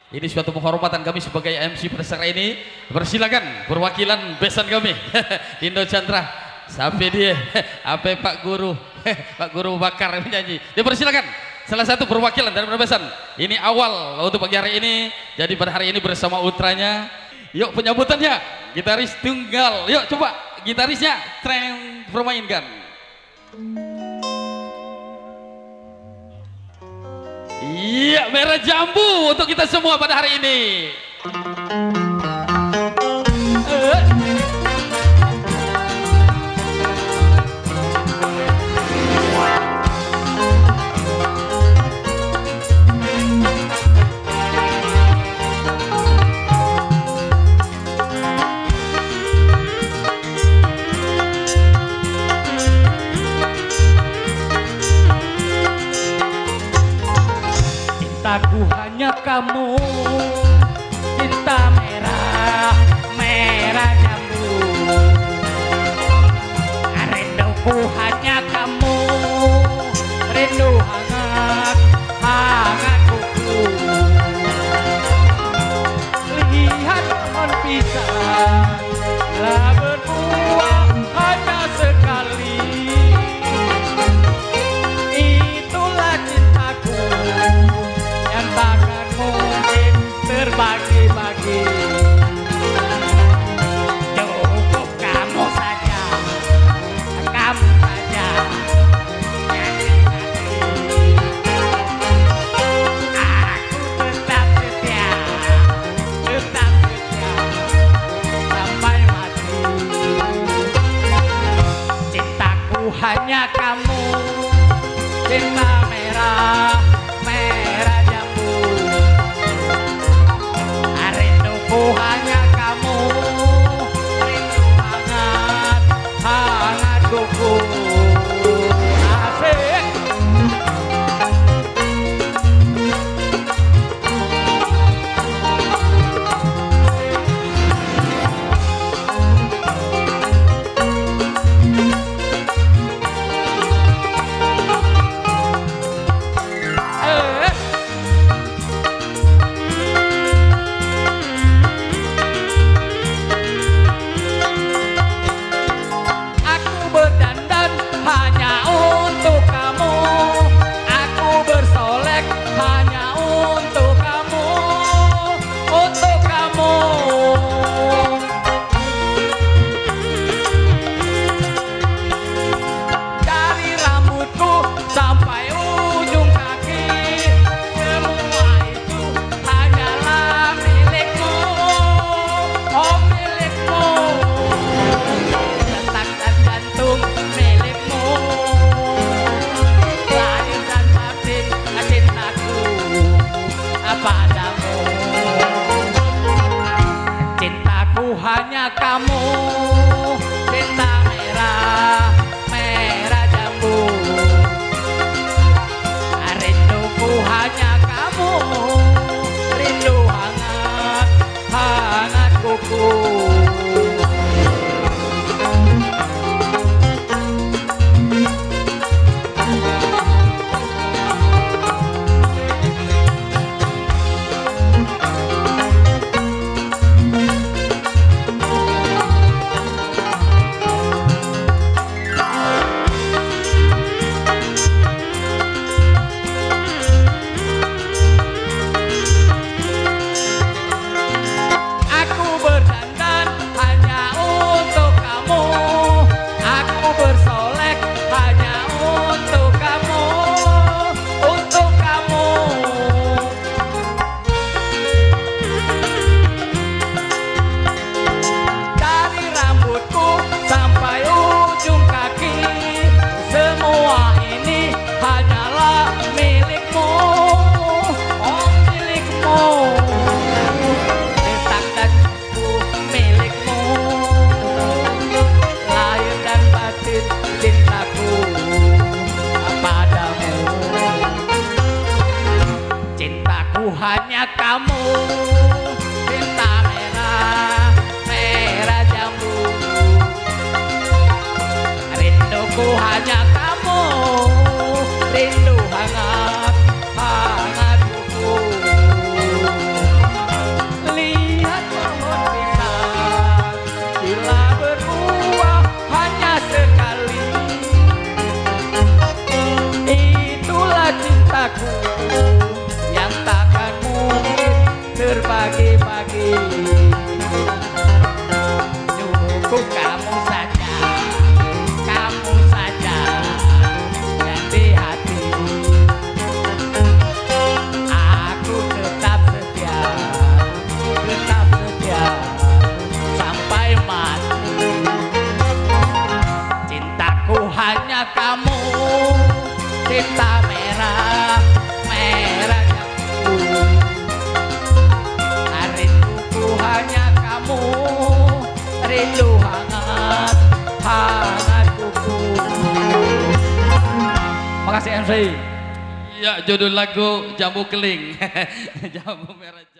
Ini suatu penghormatan kami sebagai MC pada saat ini. Persilakan perwakilan besan kami Indo Chandra. Sampai dia apa Pak Guru Pak Guru Bakar yang menyanyi. Dipersilakan salah satu perwakilan dari besan. Ini awal untuk pagi hari ini. Jadi pada hari ini bersama ultranya. Yuk penyambutannya gitaris tunggal. Yuk coba gitarisnya tren permainkan. Iya, merah jambu untuk kita semua pada hari ini. Cintaku hanya kamu, cinta merah, merah jambu. Rinduku hanya kamu, rindu hangat, hangat kuku. Lihat pohon pisang, telah berbuah hanya sekali. Itulah cintaku yang takkan mungkin terbagi-bagi. Cukup kamu saja yang aku tetap setia sampai mati. Cintaku hanya kamu, cinta merah, merah jambu. Rinduku hanya kamu, rindu hangat, hangat kuku. Asik. Aku berdandan hanya untuk kamu, aku bersolek hanya untuk kamu, untuk kamu. Dari rambutku sampai ujung kaki, semua itu hanyalah milikmu, oh milikmu. Letak dan jantung milikmu, lahir dan batin cintaku padamu. Cintaku hanya kamu, cinta merah, merah jambu. Rinduku hanya kamu, rindu hangat, hangat kuku. Aku berdandan hanya untuk kamu, aku bersolek hanya untuk kamu, untuk kamu. Dari rambutku sampai ujung kaki, semua ini hanyalah milikmu, oh milikmu. Detak dan jantung milikmu, lahir dan batin cintaku padamu. Cintaku hanya kamu, cinta merah, merah jambu. Rinduku hanya kamu, rindu hangat, hangat kuku. kasih MC. Ya, judul lagu Jambu Keling. Jambu merah.